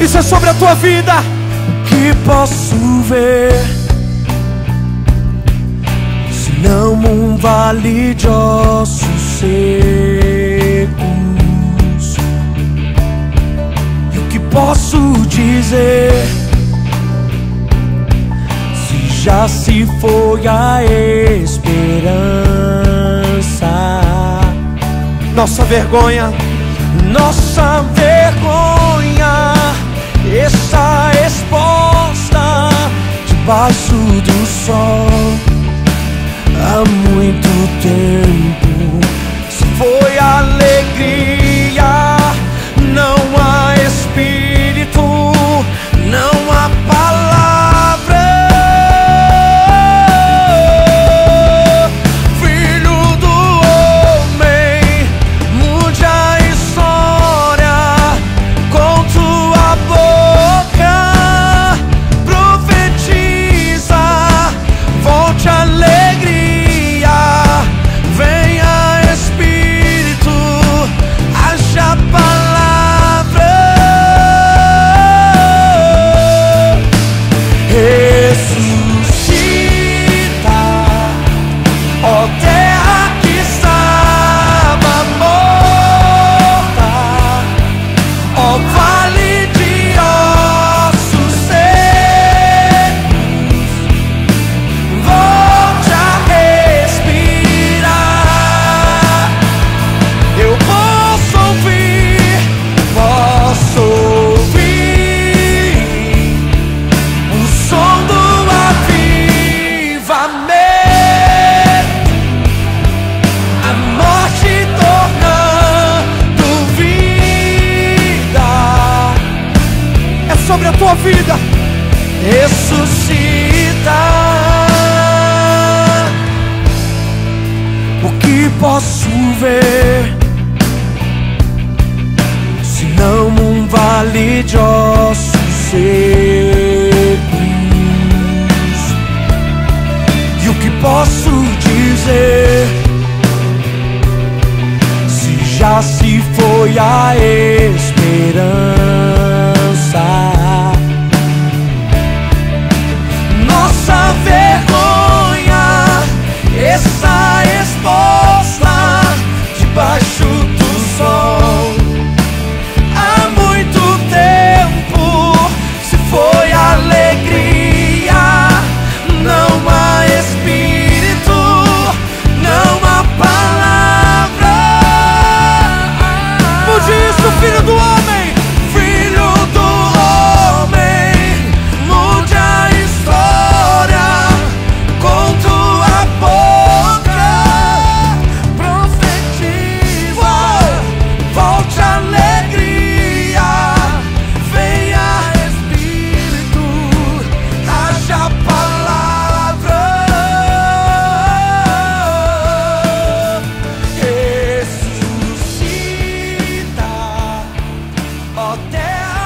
Isso é sobre a tua vida. O que posso ver, se não um vale de ossos secos? E o que posso dizer, se já se foi a esperança? Nossa vergonha, nossa vergonha está exposta debaixo do sol há muito tempo. Se foi alegria, não há espírito, não há palavra. Filho do homem, mude a história com tua boca, profetiza, volte a alegria, venha Espírito, haja palavra. Ressuscita, ó terra que estava morta, ó vale de ossos secos, volte a respirar. Eu posso ouvir o som do avivamento, a morte tornando vida. é sobre a tua vida. Ressuscita. O que posso ver, se não um vale de ossos secos? E o que posso dizer, se já se foi a esperança? Nossa vergonha está exposta debaixo do sol há muito tempo. Se foi alegria, não há espírito, não há palavra. Mude isso, filho do homem. Filho do homem, mude a história com tua boca, profetiza, volte a alegria, venha Espírito, haja palavra. Ressuscita, ó terra